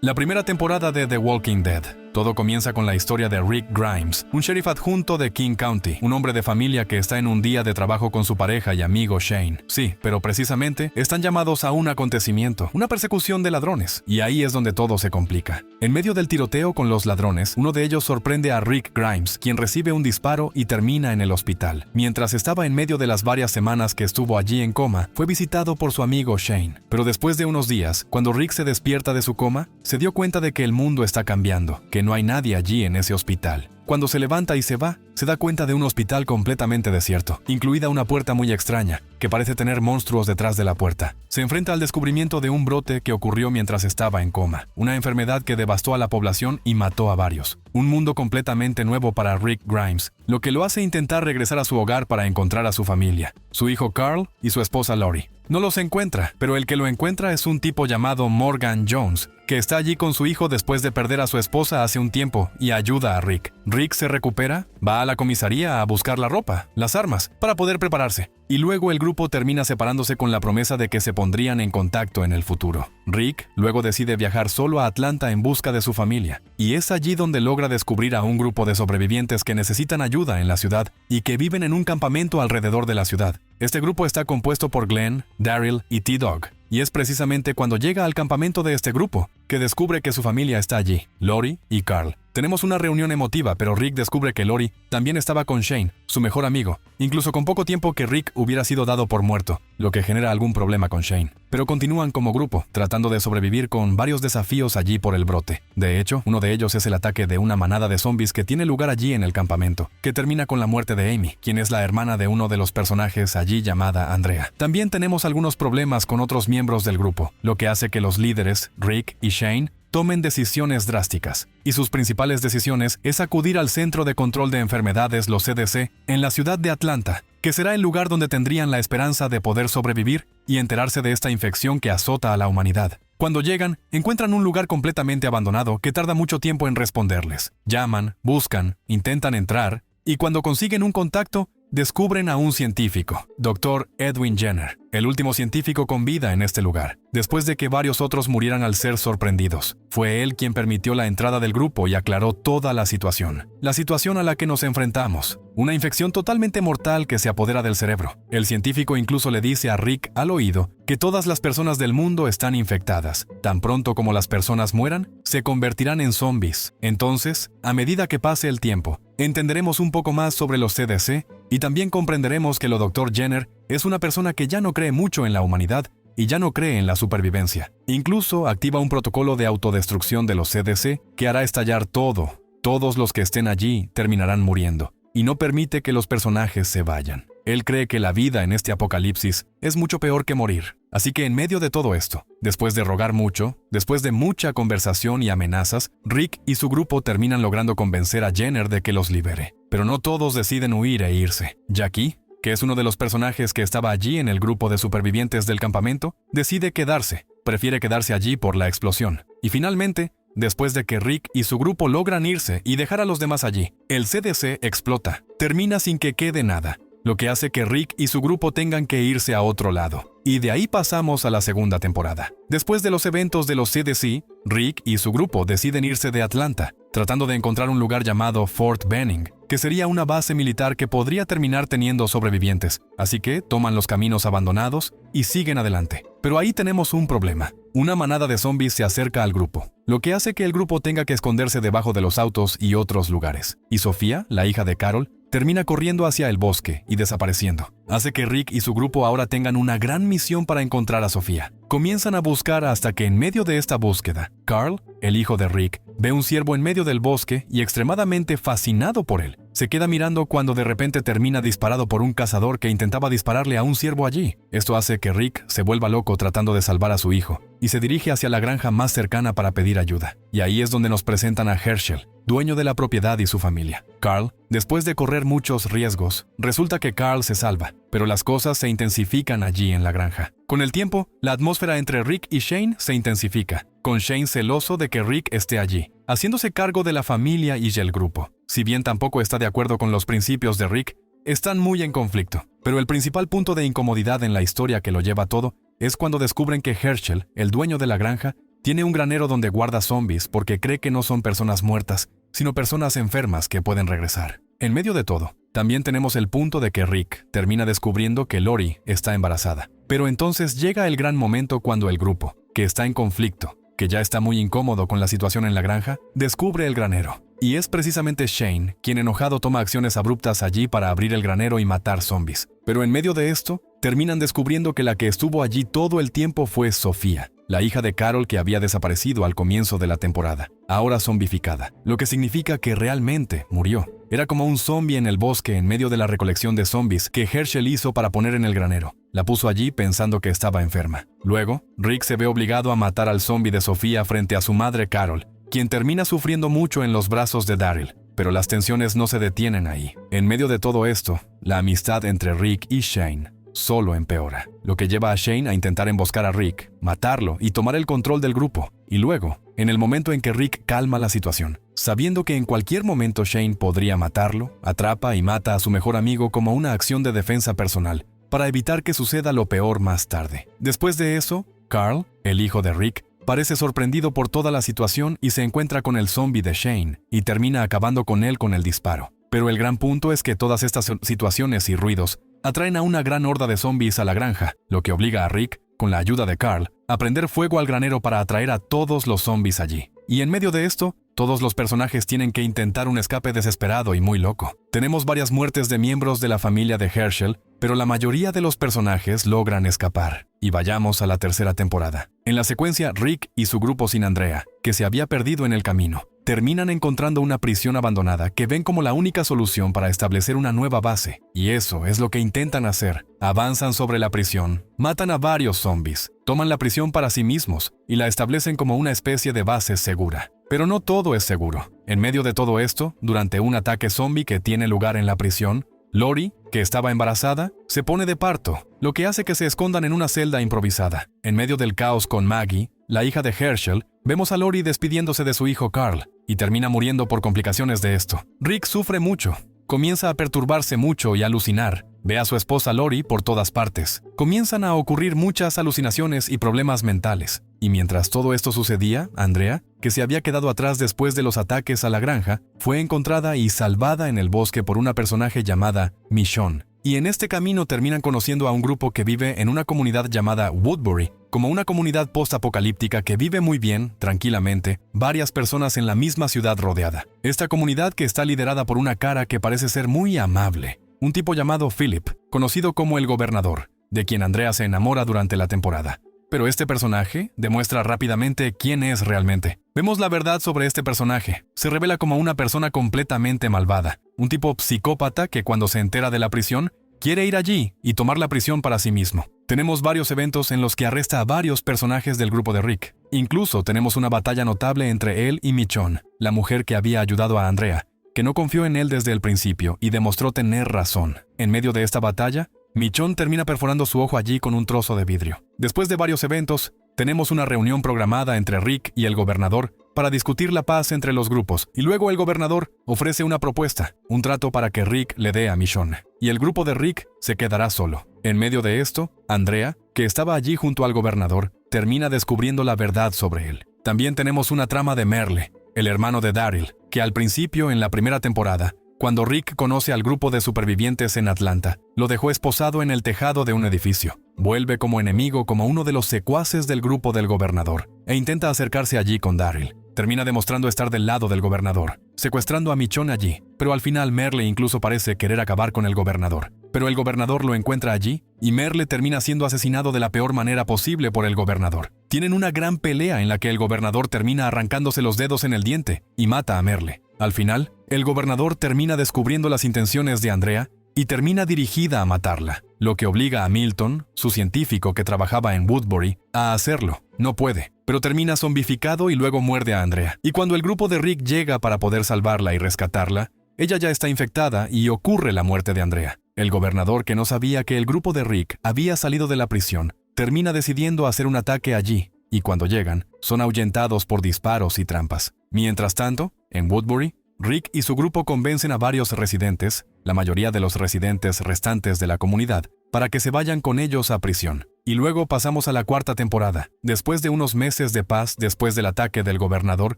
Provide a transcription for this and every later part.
La primera temporada de The Walking Dead. Todo comienza con la historia de Rick Grimes, un sheriff adjunto de King County, un hombre de familia que está en un día de trabajo con su pareja y amigo Shane. Sí, pero precisamente están llamados a un acontecimiento, una persecución de ladrones, y ahí es donde todo se complica. En medio del tiroteo con los ladrones, uno de ellos sorprende a Rick Grimes, quien recibe un disparo y termina en el hospital. Mientras estaba en medio de las varias semanas que estuvo allí en coma, fue visitado por su amigo Shane. Pero después de unos días, cuando Rick se despierta de su coma, se dio cuenta de que el mundo está cambiando, que no hay nadie allí en ese hospital. Cuando se levanta y se va, se da cuenta de un hospital completamente desierto, incluida una puerta muy extraña, que parece tener monstruos detrás de la puerta. Se enfrenta al descubrimiento de un brote que ocurrió mientras estaba en coma, una enfermedad que devastó a la población y mató a varios. Un mundo completamente nuevo para Rick Grimes, lo que lo hace intentar regresar a su hogar para encontrar a su familia, su hijo Carl y su esposa Lori. No los encuentra, pero el que lo encuentra es un tipo llamado Morgan Jones, que está allí con su hijo después de perder a su esposa hace un tiempo y ayuda a Rick. Rick se recupera, va a la comisaría a buscar la ropa, las armas, para poder prepararse. Y luego el grupo termina separándose con la promesa de que se pondrían en contacto en el futuro. Rick luego decide viajar solo a Atlanta en busca de su familia. Y es allí donde logra descubrir a un grupo de sobrevivientes que necesitan ayuda en la ciudad y que viven en un campamento alrededor de la ciudad. Este grupo está compuesto por Glenn, Daryl y T-Dog. Y es precisamente cuando llega al campamento de este grupo que descubre que su familia está allí, Lori y Carl. Tenemos una reunión emotiva, pero Rick descubre que Lori también estaba con Shane, su mejor amigo, incluso con poco tiempo que Rick hubiera sido dado por muerto, lo que genera algún problema con Shane. Pero continúan como grupo, tratando de sobrevivir con varios desafíos allí por el brote. De hecho, uno de ellos es el ataque de una manada de zombies que tiene lugar allí en el campamento, que termina con la muerte de Amy, quien es la hermana de uno de los personajes allí llamada Andrea. También tenemos algunos problemas con otros miembros del grupo, lo que hace que los líderes, Rick y Shane, tomen decisiones drásticas, y sus principales decisiones es acudir al Centro de Control de Enfermedades, los CDC, en la ciudad de Atlanta, que será el lugar donde tendrían la esperanza de poder sobrevivir y enterarse de esta infección que azota a la humanidad. Cuando llegan, encuentran un lugar completamente abandonado que tarda mucho tiempo en responderles. Llaman, buscan, intentan entrar, y cuando consiguen un contacto, descubren a un científico, Dr. Edwin Jenner, el último científico con vida en este lugar, después de que varios otros murieran al ser sorprendidos. Fue él quien permitió la entrada del grupo y aclaró toda la situación. La situación a la que nos enfrentamos, una infección totalmente mortal que se apodera del cerebro. El científico incluso le dice a Rick al oído que todas las personas del mundo están infectadas. Tan pronto como las personas mueran, se convertirán en zombies. Entonces, a medida que pase el tiempo, entenderemos un poco más sobre los CDC y también comprenderemos que el Dr. Jenner es una persona que ya no cree mucho en la humanidad y ya no cree en la supervivencia. Incluso activa un protocolo de autodestrucción de los CDC que hará estallar todo. Todos los que estén allí terminarán muriendo y no permite que los personajes se vayan. Él cree que la vida en este apocalipsis es mucho peor que morir. Así que en medio de todo esto, después de rogar mucho, después de mucha conversación y amenazas, Rick y su grupo terminan logrando convencer a Jenner de que los libere. Pero no todos deciden huir e irse. Jackie, que es uno de los personajes que estaba allí en el grupo de supervivientes del campamento, decide quedarse. Prefiere quedarse allí por la explosión. Y finalmente, después de que Rick y su grupo logran irse y dejar a los demás allí, el CDC explota. Termina sin que quede nada, lo que hace que Rick y su grupo tengan que irse a otro lado. Y de ahí pasamos a la segunda temporada. Después de los eventos de los CDC, Rick y su grupo deciden irse de Atlanta, tratando de encontrar un lugar llamado Fort Benning, que sería una base militar que podría terminar teniendo sobrevivientes. Así que toman los caminos abandonados y siguen adelante. Pero ahí tenemos un problema. Una manada de zombies se acerca al grupo, lo que hace que el grupo tenga que esconderse debajo de los autos y otros lugares. Y Sofía, la hija de Carol, termina corriendo hacia el bosque y desapareciendo. Hace que Rick y su grupo ahora tengan una gran misión para encontrar a Sofía. Comienzan a buscar hasta que en medio de esta búsqueda, Carl, el hijo de Rick, ve un ciervo en medio del bosque y extremadamente fascinado por él. Se queda mirando cuando de repente termina disparado por un cazador que intentaba dispararle a un ciervo allí. Esto hace que Rick se vuelva loco tratando de salvar a su hijo y se dirige hacia la granja más cercana para pedir ayuda. Y ahí es donde nos presentan a Herschel, dueño de la propiedad y su familia. Carl, después de correr muchos riesgos, resulta que Carl se salva, pero las cosas se intensifican allí en la granja. Con el tiempo, la atmósfera entre Rick y Shane se intensifica, con Shane celoso de que Rick esté allí, haciéndose cargo de la familia y el grupo. Si bien tampoco está de acuerdo con los principios de Rick, están muy en conflicto. Pero el principal punto de incomodidad en la historia que lo lleva todo es cuando descubren que Herschel, el dueño de la granja, Tiene un granero donde guarda zombies porque cree que no son personas muertas, sino personas enfermas que pueden regresar. En medio de todo, también tenemos el punto de que Rick termina descubriendo que Lori está embarazada. Pero entonces llega el gran momento cuando el grupo, que está en conflicto, que ya está muy incómodo con la situación en la granja, descubre el granero. Y es precisamente Shane quien enojado toma acciones abruptas allí para abrir el granero y matar zombies. Pero en medio de esto, terminan descubriendo que la que estuvo allí todo el tiempo fue Sofía, la hija de Carol que había desaparecido al comienzo de la temporada, ahora zombificada, lo que significa que realmente murió. Era como un zombie en el bosque en medio de la recolección de zombies que Herschel hizo para poner en el granero. La puso allí pensando que estaba enferma. Luego, Rick se ve obligado a matar al zombie de Sofía frente a su madre Carol, quien termina sufriendo mucho en los brazos de Daryl. Pero las tensiones no se detienen ahí. En medio de todo esto, la amistad entre Rick y Shane solo empeora, lo que lleva a Shane a intentar emboscar a Rick, matarlo y tomar el control del grupo. Y luego, en el momento en que Rick calma la situación, sabiendo que en cualquier momento Shane podría matarlo, atrapa y mata a su mejor amigo como una acción de defensa personal, para evitar que suceda lo peor más tarde. Después de eso, Carl, el hijo de Rick, parece sorprendido por toda la situación y se encuentra con el zombie de Shane y termina acabando con él con el disparo. Pero el gran punto es que todas estas situaciones y ruidos atraen a una gran horda de zombies a la granja, lo que obliga a Rick, con la ayuda de Carl, a prender fuego al granero para atraer a todos los zombies allí. Y en medio de esto, todos los personajes tienen que intentar un escape desesperado y muy loco. Tenemos varias muertes de miembros de la familia de Herschel, pero la mayoría de los personajes logran escapar. Y vayamos a la tercera temporada. En la secuencia, Rick y su grupo sin Andrea, que se había perdido en el camino, terminan encontrando una prisión abandonada que ven como la única solución para establecer una nueva base. Y eso es lo que intentan hacer. Avanzan sobre la prisión, matan a varios zombies, toman la prisión para sí mismos y la establecen como una especie de base segura. Pero no todo es seguro. En medio de todo esto, durante un ataque zombie que tiene lugar en la prisión, Lori, que estaba embarazada, se pone de parto, lo que hace que se escondan en una celda improvisada. En medio del caos con Maggie, la hija de Herschel, vemos a Lori despidiéndose de su hijo Carl, y termina muriendo por complicaciones de esto. Rick sufre mucho, comienza a perturbarse mucho y a alucinar. Ve a su esposa Lori por todas partes. Comienzan a ocurrir muchas alucinaciones y problemas mentales. Y mientras todo esto sucedía, Andrea, que se había quedado atrás después de los ataques a la granja, fue encontrada y salvada en el bosque por una personaje llamada Michonne. Y en este camino terminan conociendo a un grupo que vive en una comunidad llamada Woodbury, como una comunidad post-apocalíptica que vive muy bien, tranquilamente, varias personas en la misma ciudad rodeada. Esta comunidad que está liderada por una cara que parece ser muy amable, un tipo llamado Philip, conocido como el gobernador, de quien Andrea se enamora durante la temporada. Pero este personaje demuestra rápidamente quién es realmente. Vemos la verdad sobre este personaje. Se revela como una persona completamente malvada, un tipo psicópata que cuando se entera de la prisión, quiere ir allí y tomar la prisión para sí mismo. Tenemos varios eventos en los que arresta a varios personajes del grupo de Rick. Incluso tenemos una batalla notable entre él y Michonne, la mujer que había ayudado a Andrea, que no confió en él desde el principio y demostró tener razón. En medio de esta batalla, Michonne termina perforando su ojo allí con un trozo de vidrio. Después de varios eventos, tenemos una reunión programada entre Rick y el gobernador para discutir la paz entre los grupos, y luego el gobernador ofrece una propuesta, un trato para que Rick le dé a Michonne, y el grupo de Rick se quedará solo. En medio de esto, Andrea, que estaba allí junto al gobernador, termina descubriendo la verdad sobre él. También tenemos una trama de Merle, el hermano de Daryl, que al principio en la primera temporada, cuando Rick conoce al grupo de supervivientes en Atlanta, lo dejó esposado en el tejado de un edificio. Vuelve como enemigo como uno de los secuaces del grupo del gobernador e intenta acercarse allí con Daryl. Termina demostrando estar del lado del gobernador, secuestrando a Michonne allí, pero al final Merle incluso parece querer acabar con el gobernador. Pero el gobernador lo encuentra allí y Merle termina siendo asesinado de la peor manera posible por el gobernador. Tienen una gran pelea en la que el gobernador termina arrancándose los dedos en el diente y mata a Merle. Al final, el gobernador termina descubriendo las intenciones de Andrea y termina dirigida a matarla, lo que obliga a Milton, su científico que trabajaba en Woodbury, a hacerlo. No puede, pero termina zombificado y luego muerde a Andrea. Y cuando el grupo de Rick llega para poder salvarla y rescatarla, ella ya está infectada y ocurre la muerte de Andrea. El gobernador, que no sabía que el grupo de Rick había salido de la prisión, termina decidiendo hacer un ataque allí, y cuando llegan, son ahuyentados por disparos y trampas. Mientras tanto, en Woodbury, Rick y su grupo convencen a varios residentes, la mayoría de los residentes restantes de la comunidad, para que se vayan con ellos a prisión. Y luego pasamos a la cuarta temporada. Después de unos meses de paz, después del ataque del gobernador,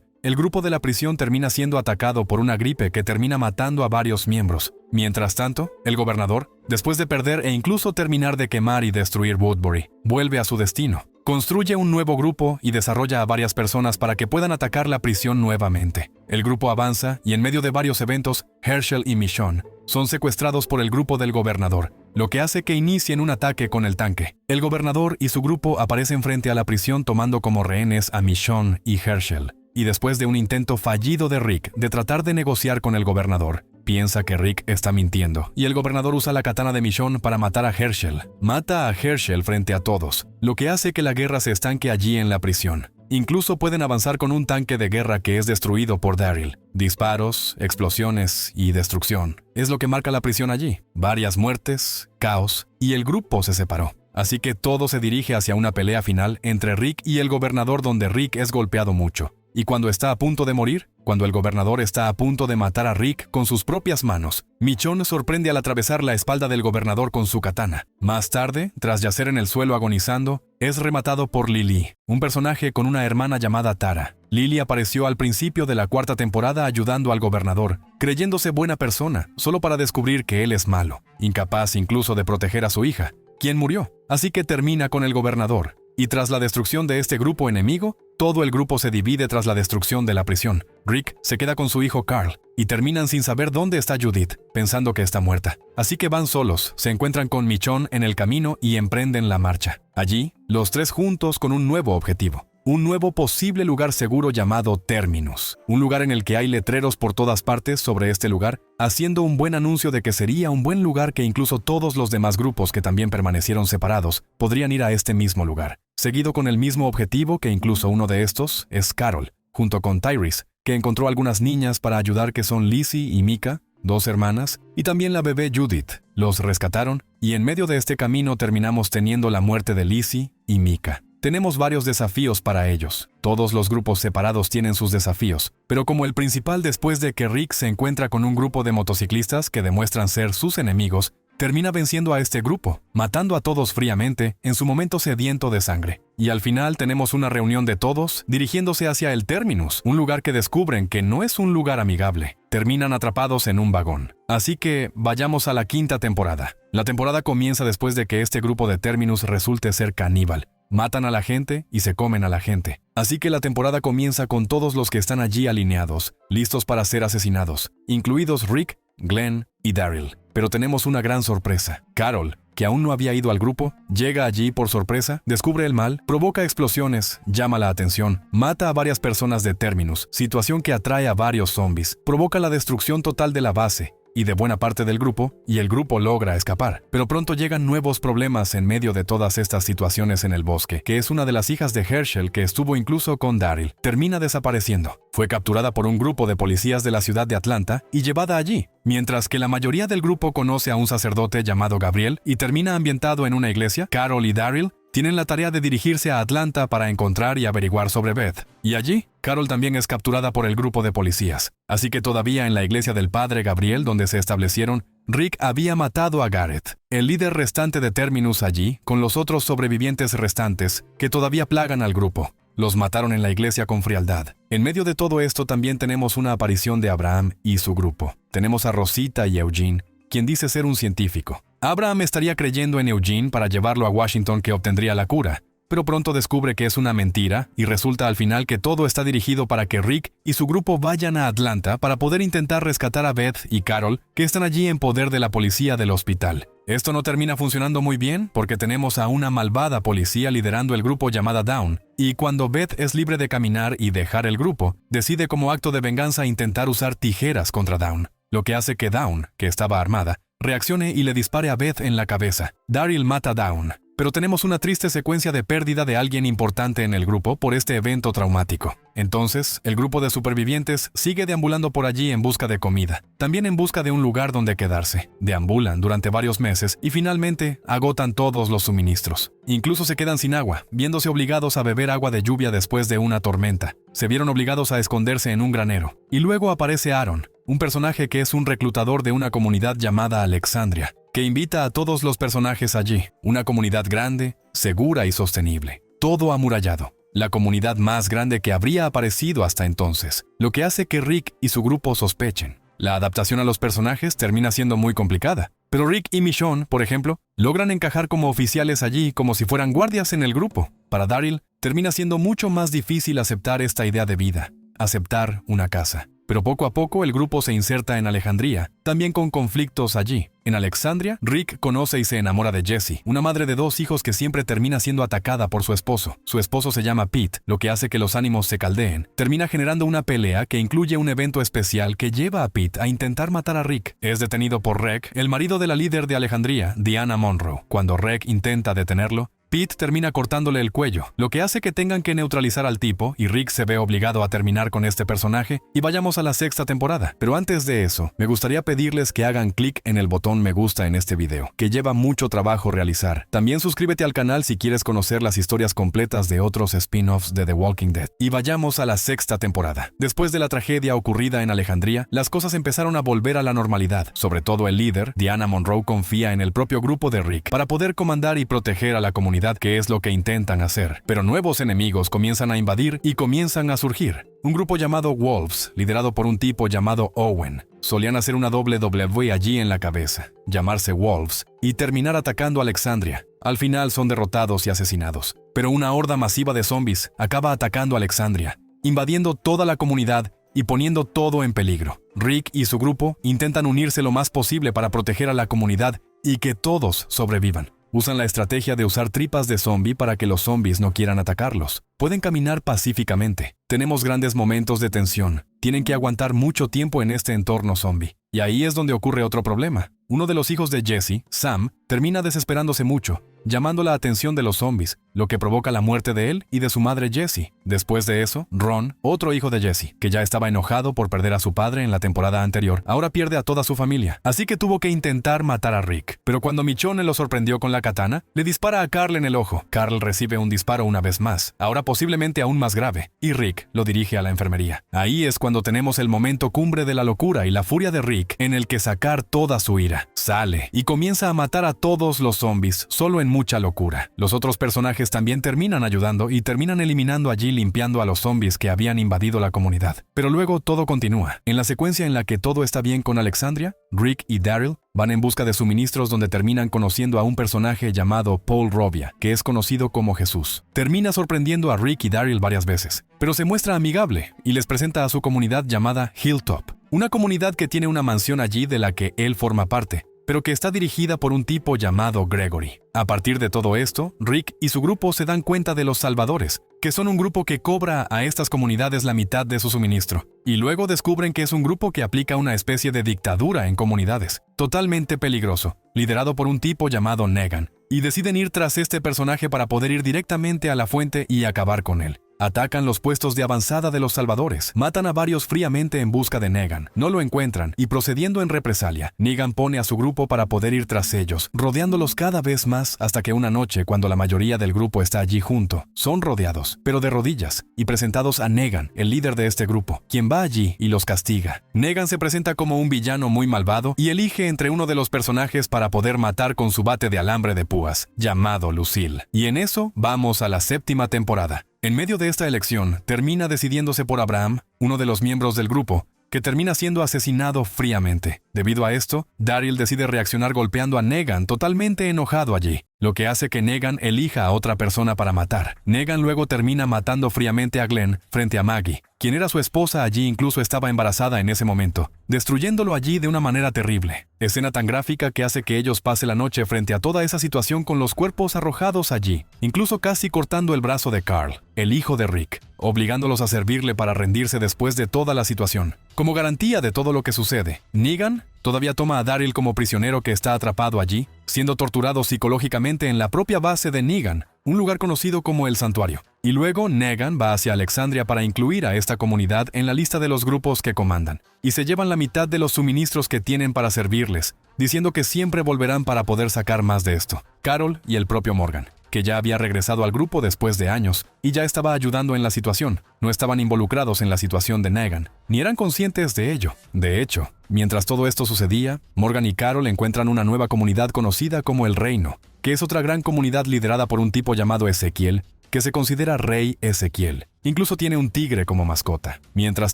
el grupo de la prisión termina siendo atacado por una gripe que termina matando a varios miembros. Mientras tanto, el gobernador, después de perder e incluso terminar de quemar y destruir Woodbury, vuelve a su destino. Construye un nuevo grupo y desarrolla a varias personas para que puedan atacar la prisión nuevamente. El grupo avanza y en medio de varios eventos, Herschel y Michonne son secuestrados por el grupo del gobernador, lo que hace que inicien un ataque con el tanque. El gobernador y su grupo aparecen frente a la prisión tomando como rehenes a Michonne y Herschel. Y después de un intento fallido de Rick de tratar de negociar con el gobernador, piensa que Rick está mintiendo, y el gobernador usa la katana de Michonne para matar a Herschel. Mata a Herschel frente a todos, lo que hace que la guerra se estanque allí en la prisión. Incluso pueden avanzar con un tanque de guerra que es destruido por Daryl. Disparos, explosiones y destrucción. Es lo que marca la prisión allí. Varias muertes, caos, y el grupo se separó. Así que todo se dirige hacia una pelea final entre Rick y el gobernador donde Rick es golpeado mucho. Y cuando está a punto de morir, cuando el gobernador está a punto de matar a Rick con sus propias manos, Michonne sorprende al atravesar la espalda del gobernador con su katana. Más tarde, tras yacer en el suelo agonizando, es rematado por Lily, un personaje con una hermana llamada Tara. Lily apareció al principio de la cuarta temporada ayudando al gobernador, creyéndose buena persona, solo para descubrir que él es malo, incapaz incluso de proteger a su hija, quien murió. Así que termina con el gobernador. Y tras la destrucción de este grupo enemigo, todo el grupo se divide tras la destrucción de la prisión. Rick se queda con su hijo Carl, y terminan sin saber dónde está Judith, pensando que está muerta. Así que van solos, se encuentran con Michonne en el camino y emprenden la marcha. Allí, los tres juntos con un nuevo objetivo. Un nuevo posible lugar seguro llamado Terminus. Un lugar en el que hay letreros por todas partes sobre este lugar, haciendo un buen anuncio de que sería un buen lugar que incluso todos los demás grupos que también permanecieron separados podrían ir a este mismo lugar. Seguido con el mismo objetivo que incluso uno de estos es Carol, junto con Tyrese, que encontró algunas niñas para ayudar que son Lizzie y Mika, dos hermanas, y también la bebé Judith. Los rescataron y en medio de este camino terminamos teniendo la muerte de Lizzie y Mika. Tenemos varios desafíos para ellos. Todos los grupos separados tienen sus desafíos, pero como el principal después de que Rick se encuentra con un grupo de motociclistas que demuestran ser sus enemigos, termina venciendo a este grupo, matando a todos fríamente en su momento sediento de sangre. Y al final tenemos una reunión de todos dirigiéndose hacia el Terminus, un lugar que descubren que no es un lugar amigable. Terminan atrapados en un vagón. Así que vayamos a la quinta temporada. La temporada comienza después de que este grupo de Terminus resulte ser caníbal. Matan a la gente y se comen a la gente. Así que la temporada comienza con todos los que están allí alineados, listos para ser asesinados, incluidos Rick, Glenn y Daryl. Pero tenemos una gran sorpresa. Carol, que aún no había ido al grupo, llega allí por sorpresa, descubre el mal, provoca explosiones, llama la atención, mata a varias personas de Terminus, situación que atrae a varios zombies, provoca la destrucción total de la base y de buena parte del grupo, y el grupo logra escapar. Pero pronto llegan nuevos problemas en medio de todas estas situaciones en el bosque, que es una de las hijas de Herschel que estuvo incluso con Daryl. Termina desapareciendo. Fue capturada por un grupo de policías de la ciudad de Atlanta y llevada allí, mientras que la mayoría del grupo conoce a un sacerdote llamado Gabriel y termina ambientado en una iglesia. Carol y Daryl tienen la tarea de dirigirse a Atlanta para encontrar y averiguar sobre Beth. Y allí, Carol también es capturada por el grupo de policías. Así que todavía en la iglesia del padre Gabriel, donde se establecieron, Rick había matado a Garrett, el líder restante de Terminus allí, con los otros sobrevivientes restantes que todavía plagan al grupo. Los mataron en la iglesia con frialdad. En medio de todo esto también tenemos una aparición de Abraham y su grupo. Tenemos a Rosita y Eugene, quien dice ser un científico. Abraham estaría creyendo en Eugene para llevarlo a Washington que obtendría la cura, pero pronto descubre que es una mentira y resulta al final que todo está dirigido para que Rick y su grupo vayan a Atlanta para poder intentar rescatar a Beth y Carol, que están allí en poder de la policía del hospital. Esto no termina funcionando muy bien porque tenemos a una malvada policía liderando el grupo llamada Dawn, y cuando Beth es libre de caminar y dejar el grupo, decide como acto de venganza intentar usar tijeras contra Dawn, lo que hace que Dawn, que estaba armada, reaccione y le dispare a Beth en la cabeza. Daryl mata a Dawn, pero tenemos una triste secuencia de pérdida de alguien importante en el grupo por este evento traumático. Entonces, el grupo de supervivientes sigue deambulando por allí en busca de comida, también en busca de un lugar donde quedarse. Deambulan durante varios meses y finalmente agotan todos los suministros. Incluso se quedan sin agua, viéndose obligados a beber agua de lluvia después de una tormenta. Se vieron obligados a esconderse en un granero. Y luego aparece Aaron, un personaje que es un reclutador de una comunidad llamada Alexandria, que invita a todos los personajes allí. Una comunidad grande, segura y sostenible. Todo amurallado. La comunidad más grande que habría aparecido hasta entonces, lo que hace que Rick y su grupo sospechen. La adaptación a los personajes termina siendo muy complicada, pero Rick y Michonne, por ejemplo, logran encajar como oficiales allí como si fueran guardias en el grupo. Para Daryl, termina siendo mucho más difícil aceptar esta idea de vida, aceptar una casa. Pero poco a poco el grupo se inserta en Alejandría, también con conflictos allí. En Alexandria, Rick conoce y se enamora de Jessie, una madre de 2 hijos que siempre termina siendo atacada por su esposo. Su esposo se llama Pete, lo que hace que los ánimos se caldeen. Termina generando una pelea que incluye un evento especial que lleva a Pete a intentar matar a Rick. Es detenido por Rec, el marido de la líder de Alejandría, Diana Monroe. Cuando Rec intenta detenerlo, Pete termina cortándole el cuello, lo que hace que tengan que neutralizar al tipo y Rick se ve obligado a terminar con este personaje y vayamos a la 6ª temporada. Pero antes de eso, me gustaría pedirles que hagan clic en el botón me gusta en este video, que lleva mucho trabajo realizar. También suscríbete al canal si quieres conocer las historias completas de otros spin-offs de The Walking Dead. Y vayamos a la 6ª temporada. Después de la tragedia ocurrida en Alejandría, las cosas empezaron a volver a la normalidad. Sobre todo el líder, Diana Monroe, confía en el propio grupo de Rick para poder comandar y proteger a la comunidad, que es lo que intentan hacer. Pero nuevos enemigos comienzan a invadir y comienzan a surgir. Un grupo llamado Wolves, liderado por un tipo llamado Owen. Solían hacer una WWE allí en la cabeza, llamarse Wolves, y terminar atacando a Alexandria. Al final son derrotados y asesinados. Pero una horda masiva de zombies acaba atacando a Alexandria, invadiendo toda la comunidad y poniendo todo en peligro. Rick y su grupo intentan unirse lo más posible para proteger a la comunidad y que todos sobrevivan. Usan la estrategia de usar tripas de zombie para que los zombies no quieran atacarlos. Pueden caminar pacíficamente. Tenemos grandes momentos de tensión. Tienen que aguantar mucho tiempo en este entorno zombie. Y ahí es donde ocurre otro problema. Uno de los hijos de Jesse, Sam, termina desesperándose mucho, llamando la atención de los zombies, lo que provoca la muerte de él y de su madre Jessie. Después de eso, Ron, otro hijo de Jesse, que ya estaba enojado por perder a su padre en la temporada anterior, ahora pierde a toda su familia, así que tuvo que intentar matar a Rick. Pero cuando Michonne lo sorprendió con la katana, le dispara a Carl en el ojo. Carl recibe un disparo una vez más, ahora posiblemente aún más grave, y Rick lo dirige a la enfermería. Ahí es cuando tenemos el momento cumbre de la locura y la furia de Rick, en el que sacar toda su ira. Sale y comienza a matar a todos los zombies, solo en mucha locura. Los otros personajes también terminan ayudando y terminan eliminando allí, limpiando a los zombies que habían invadido la comunidad. Pero luego todo continúa. En la secuencia en la que todo está bien con Alexandria, Rick y Daryl van en busca de suministros donde terminan conociendo a un personaje llamado Paul Robia, que es conocido como Jesús. Termina sorprendiendo a Rick y Daryl varias veces, pero se muestra amigable y les presenta a su comunidad llamada Hilltop, una comunidad que tiene una mansión allí de la que él forma parte, pero que está dirigida por un tipo llamado Gregory. A partir de todo esto, Rick y su grupo se dan cuenta de los Salvadores, que son un grupo que cobra a estas comunidades la mitad de su suministro, y luego descubren que es un grupo que aplica una especie de dictadura en comunidades, totalmente peligroso, liderado por un tipo llamado Negan, y deciden ir tras este personaje para poder ir directamente a la fuente y acabar con él. Atacan los puestos de avanzada de los Salvadores, matan a varios fríamente en busca de Negan, no lo encuentran y procediendo en represalia, Negan pone a su grupo para poder ir tras ellos, rodeándolos cada vez más hasta que una noche, cuando la mayoría del grupo está allí junto, son rodeados, pero de rodillas, y presentados a Negan, el líder de este grupo, quien va allí y los castiga. Negan se presenta como un villano muy malvado y elige entre uno de los personajes para poder matar con su bate de alambre de púas, llamado Lucille. Y en eso vamos a la 7ª temporada. En medio de esta elección, termina decidiéndose por Abraham, uno de los miembros del grupo, que termina siendo asesinado fríamente. Debido a esto, Daryl decide reaccionar golpeando a Negan, totalmente enojado allí, lo que hace que Negan elija a otra persona para matar. Negan luego termina matando fríamente a Glenn frente a Maggie, quien era su esposa allí, incluso estaba embarazada en ese momento, destruyéndolo allí de una manera terrible. Escena tan gráfica que hace que ellos pasen la noche frente a toda esa situación con los cuerpos arrojados allí, incluso casi cortando el brazo de Carl, el hijo de Rick, obligándolos a servirle para rendirse después de toda la situación. Como garantía de todo lo que sucede, Negan todavía toma a Daryl como prisionero que está atrapado allí, siendo torturado psicológicamente en la propia base de Negan, un lugar conocido como el Santuario. Y luego Negan va hacia Alexandria para incluir a esta comunidad en la lista de los grupos que comandan, y se llevan la mitad de los suministros que tienen para servirles, diciendo que siempre volverán para poder sacar más de esto. Carol y el propio Morgan. que ya había regresado al grupo después de años y ya estaba ayudando en la situación. No estaban involucrados en la situación de Negan, ni eran conscientes de ello. De hecho, mientras todo esto sucedía, Morgan y Carol encuentran una nueva comunidad conocida como el Reino, que es otra gran comunidad liderada por un tipo llamado Ezequiel, que se considera Rey Ezequiel. Incluso tiene un tigre como mascota. Mientras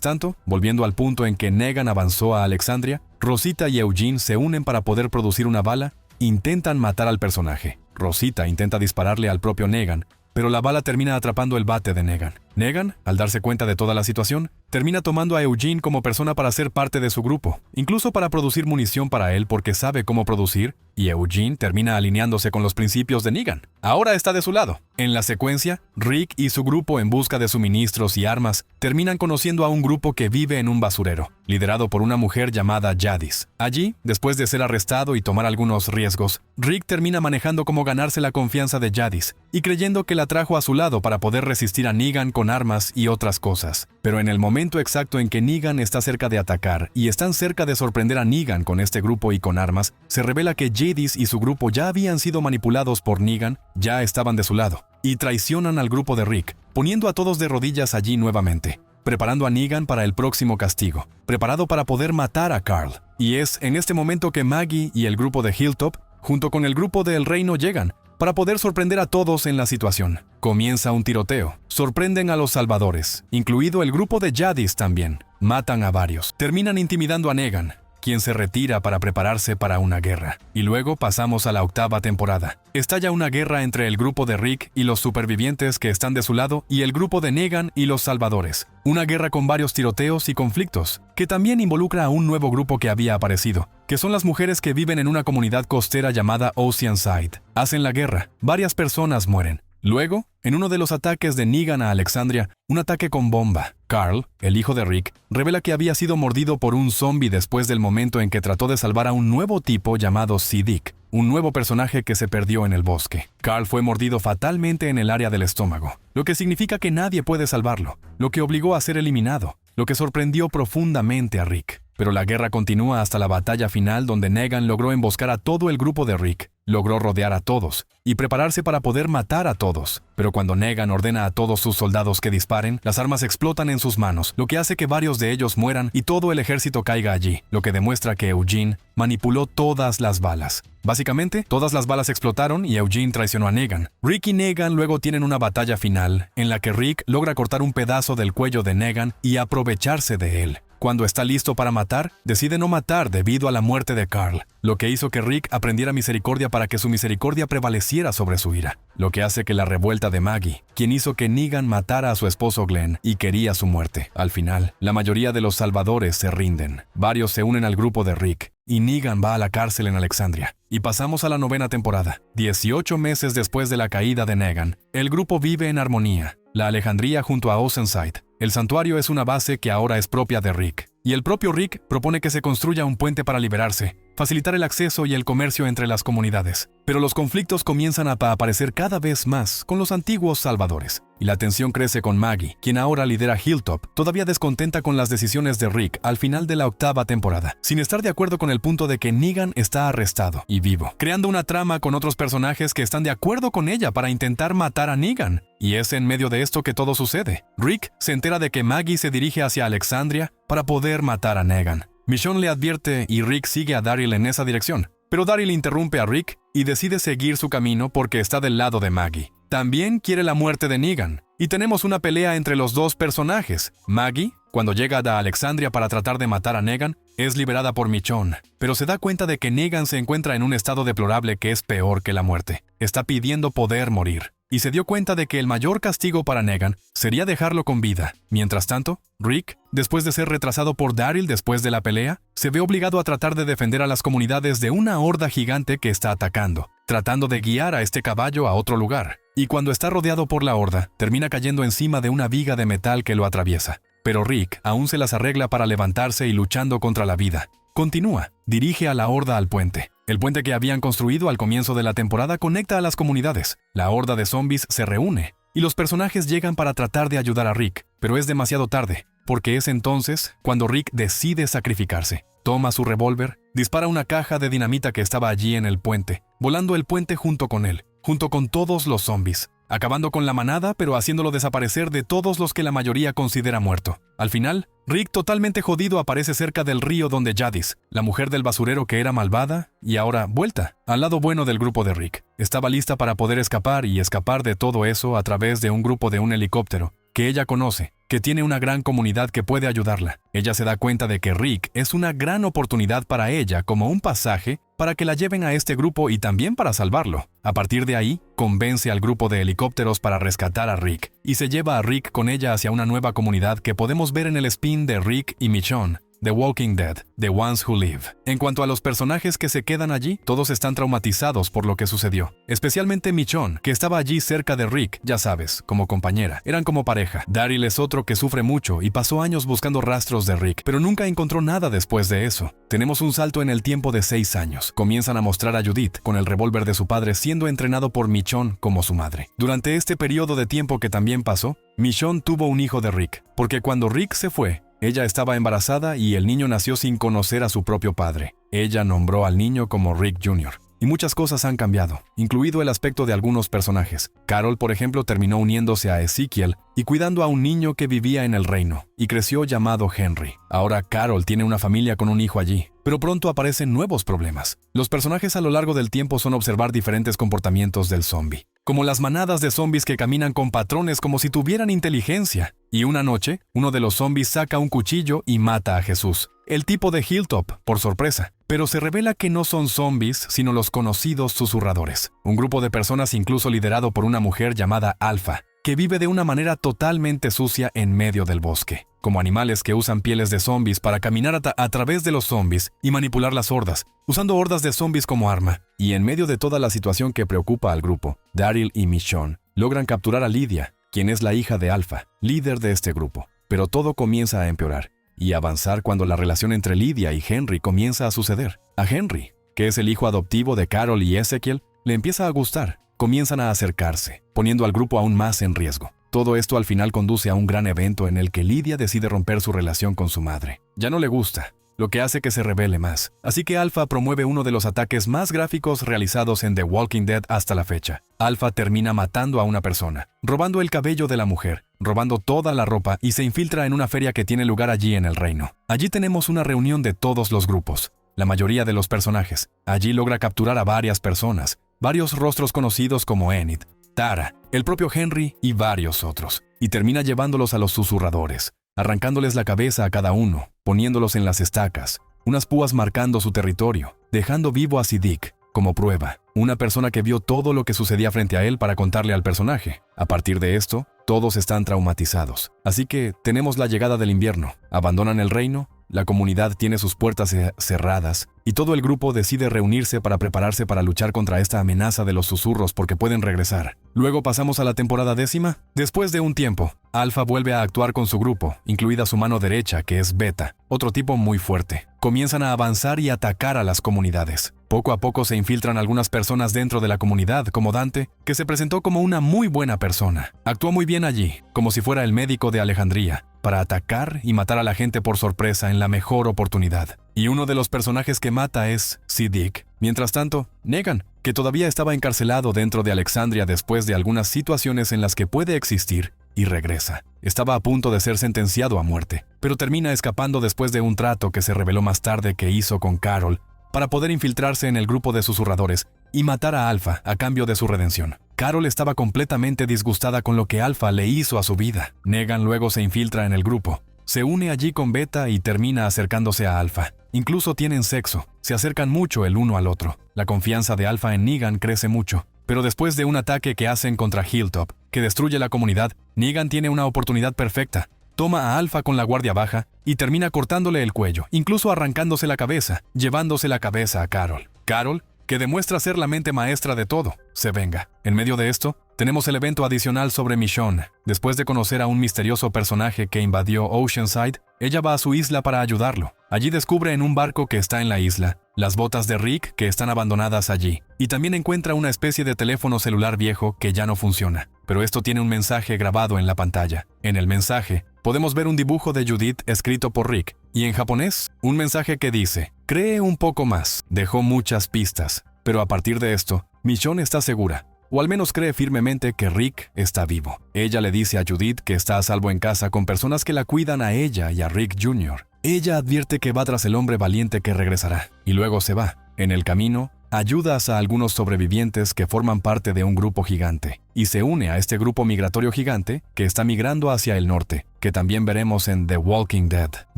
tanto, volviendo al punto en que Negan avanzó a Alexandria, Rosita y Eugene se unen para poder producir una bala. Intentan matar al personaje. Rosita intenta dispararle al propio Negan, pero la bala termina atrapando el bate de Negan. Negan, al darse cuenta de toda la situación, termina tomando a Eugene como persona para ser parte de su grupo, incluso para producir munición para él porque sabe cómo producir, y Eugene termina alineándose con los principios de Negan. Ahora está de su lado. En la secuencia, Rick y su grupo en busca de suministros y armas terminan conociendo a un grupo que vive en un basurero, liderado por una mujer llamada Jadis. Allí, después de ser arrestado y tomar algunos riesgos, Rick termina manejando cómo ganarse la confianza de Jadis y creyendo que la trajo a su lado para poder resistir a Negan con armas y otras cosas. Pero en el momento exacto en que Negan está cerca de atacar y están cerca de sorprender a Negan con este grupo y con armas, se revela que Jadis y su grupo ya habían sido manipulados por Negan, ya estaban de su lado, y traicionan al grupo de Rick, poniendo a todos de rodillas allí nuevamente, preparando a Negan para el próximo castigo, preparado para poder matar a Carl. Y es en este momento que Maggie y el grupo de Hilltop, junto con el grupo del Reino, llegan, para poder sorprender a todos en la situación. Comienza un tiroteo. Sorprenden a los salvadores, incluido el grupo de Jadis también. Matan a varios. Terminan intimidando a Negan, quien se retira para prepararse para una guerra. Y luego pasamos a la 8ª temporada. Estalla una guerra entre el grupo de Rick y los supervivientes que están de su lado y el grupo de Negan y los salvadores. Una guerra con varios tiroteos y conflictos, que también involucra a un nuevo grupo que había aparecido, que son las mujeres que viven en una comunidad costera llamada Oceanside. Hacen la guerra, varias personas mueren. Luego, en uno de los ataques de Negan a Alexandria, un ataque con bomba, Carl, el hijo de Rick, revela que había sido mordido por un zombie después del momento en que trató de salvar a un nuevo tipo llamado Siddiq, un nuevo personaje que se perdió en el bosque. Carl fue mordido fatalmente en el área del estómago, lo que significa que nadie puede salvarlo, lo que obligó a ser eliminado, lo que sorprendió profundamente a Rick. Pero la guerra continúa hasta la batalla final donde Negan logró emboscar a todo el grupo de Rick, logró rodear a todos y prepararse para poder matar a todos. Pero cuando Negan ordena a todos sus soldados que disparen, las armas explotan en sus manos, lo que hace que varios de ellos mueran y todo el ejército caiga allí, lo que demuestra que Eugene manipuló todas las balas. Básicamente, todas las balas explotaron y Eugene traicionó a Negan. Rick y Negan luego tienen una batalla final en la que Rick logra cortar un pedazo del cuello de Negan y aprovecharse de él. Cuando está listo para matar, decide no matar debido a la muerte de Carl, lo que hizo que Rick aprendiera misericordia para que su misericordia prevaleciera sobre su ira, lo que hace que la revuelta de Maggie, quien hizo que Negan matara a su esposo Glenn y quería su muerte. Al final, la mayoría de los salvadores se rinden. Varios se unen al grupo de Rick, y Negan va a la cárcel en Alexandria. Y pasamos a la 9ª temporada. 18 meses después de la caída de Negan, el grupo vive en armonía. La Alejandría junto a Oceanside. El santuario es una base que ahora es propia de Rick. Y el propio Rick propone que se construya un puente para liberarse, facilitar el acceso y el comercio entre las comunidades. Pero los conflictos comienzan a aparecer cada vez más con los antiguos salvadores. Y la tensión crece con Maggie, quien ahora lidera Hilltop, todavía descontenta con las decisiones de Rick al final de la 8ª temporada, sin estar de acuerdo con el punto de que Negan está arrestado y vivo, creando una trama con otros personajes que están de acuerdo con ella para intentar matar a Negan. Y es en medio de esto que todo sucede. Rick se entera de que Maggie se dirige hacia Alexandria para poder matar a Negan. Michonne le advierte y Rick sigue a Daryl en esa dirección. Pero Daryl interrumpe a Rick y decide seguir su camino porque está del lado de Maggie. También quiere la muerte de Negan. Y tenemos una pelea entre los dos personajes. Maggie, cuando llega a Alexandria para tratar de matar a Negan, es liberada por Michonne, pero se da cuenta de que Negan se encuentra en un estado deplorable que es peor que la muerte. Está pidiendo poder morir. Y se dio cuenta de que el mayor castigo para Negan sería dejarlo con vida. Mientras tanto, Rick, después de ser retrasado por Daryl después de la pelea, se ve obligado a tratar de defender a las comunidades de una horda gigante que está atacando, tratando de guiar a este caballo a otro lugar. Y cuando está rodeado por la horda, termina cayendo encima de una viga de metal que lo atraviesa. Pero Rick aún se las arregla para levantarse y luchando contra la vida. Continúa, dirige a la horda al puente. El puente que habían construido al comienzo de la temporada conecta a las comunidades. La horda de zombies se reúne, y los personajes llegan para tratar de ayudar a Rick, pero es demasiado tarde, porque es entonces cuando Rick decide sacrificarse. Toma su revólver, dispara una caja de dinamita que estaba allí en el puente, volando el puente junto con él, junto con todos los zombies, acabando con la manada pero haciéndolo desaparecer de todos los que la mayoría considera muerto. Al final, Rick totalmente jodido aparece cerca del río donde Jadis, la mujer del basurero que era malvada y ahora vuelta al lado bueno del grupo de Rick, estaba lista para poder escapar y escapar de todo eso a través de un grupo de un helicóptero que ella conoce, que tiene una gran comunidad que puede ayudarla. Ella se da cuenta de que Rick es una gran oportunidad para ella como un pasaje para que la lleven a este grupo y también para salvarlo. A partir de ahí, convence al grupo de helicópteros para rescatar a Rick y se lleva a Rick con ella hacia una nueva comunidad que podemos ver en el spin de Rick y Michonne, The Walking Dead, The Ones Who Live. En cuanto a los personajes que se quedan allí, todos están traumatizados por lo que sucedió. Especialmente Michonne, que estaba allí cerca de Rick, ya sabes, como compañera. Eran como pareja. Daryl es otro que sufre mucho y pasó años buscando rastros de Rick, pero nunca encontró nada después de eso. Tenemos un salto en el tiempo de 6 años. Comienzan a mostrar a Judith con el revólver de su padre siendo entrenado por Michonne como su madre. Durante este periodo de tiempo que también pasó, Michonne tuvo un hijo de Rick, porque cuando Rick se fue, ella estaba embarazada y el niño nació sin conocer a su propio padre. Ella nombró al niño como Rick Jr. Y muchas cosas han cambiado, incluido el aspecto de algunos personajes. Carol, por ejemplo, terminó uniéndose a Ezekiel y cuidando a un niño que vivía en el reino, y creció llamado Henry. Ahora Carol tiene una familia con un hijo allí, pero pronto aparecen nuevos problemas. Los personajes a lo largo del tiempo son observar diferentes comportamientos del zombie, como las manadas de zombies que caminan con patrones como si tuvieran inteligencia. Y una noche, uno de los zombies saca un cuchillo y mata a Jesús, el tipo de Hilltop, por sorpresa. Pero se revela que no son zombies, sino los conocidos susurradores. Un grupo de personas incluso liderado por una mujer llamada Alpha, que vive de una manera totalmente sucia en medio del bosque, como animales que usan pieles de zombies para caminar a través de los zombies y manipular las hordas, usando hordas de zombies como arma. Y en medio de toda la situación que preocupa al grupo, Daryl y Michonne logran capturar a Lydia, quien es la hija de Alpha, líder de este grupo. Pero todo comienza a empeorar y avanzar cuando la relación entre Lydia y Henry comienza a suceder. A Henry, que es el hijo adoptivo de Carol y Ezekiel, le empieza a gustar. Comienzan a acercarse, poniendo al grupo aún más en riesgo. Todo esto al final conduce a un gran evento en el que Lydia decide romper su relación con su madre. Ya no le gusta, lo que hace que se rebele más. Así que Alpha promueve uno de los ataques más gráficos realizados en The Walking Dead hasta la fecha. Alpha termina matando a una persona, robando el cabello de la mujer, robando toda la ropa y se infiltra en una feria que tiene lugar allí en el reino. Allí tenemos una reunión de todos los grupos, la mayoría de los personajes. Allí logra capturar a varias personas, varios rostros conocidos como Enid, Tara, el propio Henry y varios otros, y termina llevándolos a los susurradores, arrancándoles la cabeza a cada uno, poniéndolos en las estacas, unas púas marcando su territorio, dejando vivo a Siddiq como prueba, una persona que vio todo lo que sucedía frente a él para contarle al personaje. A partir de esto, todos están traumatizados. Así que tenemos la llegada del invierno, abandonan el reino, la comunidad tiene sus puertas cerradas y todo el grupo decide reunirse para prepararse para luchar contra esta amenaza de los susurros porque pueden regresar. Luego pasamos a la temporada 10. Después de un tiempo, Alpha vuelve a actuar con su grupo, incluida su mano derecha, que es Beta, otro tipo muy fuerte. Comienzan a avanzar y atacar a las comunidades. Poco a poco se infiltran algunas personas dentro de la comunidad, como Dante, que se presentó como una muy buena persona. Actuó muy bien allí, como si fuera el médico de Alejandría, para atacar y matar a la gente por sorpresa en la mejor oportunidad. Y uno de los personajes que mata es Siddiq. Mientras tanto, Negan, que todavía estaba encarcelado dentro de Alexandria después de algunas situaciones en las que puede existir, y regresa. Estaba a punto de ser sentenciado a muerte, pero termina escapando después de un trato que se reveló más tarde que hizo con Carol para poder infiltrarse en el grupo de susurradores y matar a Alpha a cambio de su redención. Carol estaba completamente disgustada con lo que Alpha le hizo a su vida. Negan luego se infiltra en el grupo, se une allí con Beta y termina acercándose a Alpha. Incluso tienen sexo, se acercan mucho el uno al otro. La confianza de Alpha en Negan crece mucho, pero después de un ataque que hacen contra Hilltop, que destruye la comunidad, Negan tiene una oportunidad perfecta. Toma a Alpha con la guardia baja y termina cortándole el cuello, incluso arrancándose la cabeza, llevándose la cabeza a Carol. Carol, que demuestra ser la mente maestra de todo, se venga. En medio de esto, tenemos el evento adicional sobre Michonne. Después de conocer a un misterioso personaje que invadió Oceanside, ella va a su isla para ayudarlo. Allí descubre en un barco que está en la isla las botas de Rick que están abandonadas allí, y también encuentra una especie de teléfono celular viejo que ya no funciona. Pero esto tiene un mensaje grabado en la pantalla. En el mensaje, podemos ver un dibujo de Judith escrito por Rick, y en japonés, un mensaje que dice: cree un poco más. Dejó muchas pistas, pero a partir de esto, Michonne está segura. o al menos cree firmemente que Rick está vivo. Ella le dice a Judith que está a salvo en casa con personas que la cuidan a ella y a Rick Jr. Ella advierte que va tras el hombre valiente que regresará, y luego se va. En el camino, ayudas a algunos sobrevivientes que forman parte de un grupo gigante, y se une a este grupo migratorio gigante que está migrando hacia el norte, que también veremos en The Walking Dead,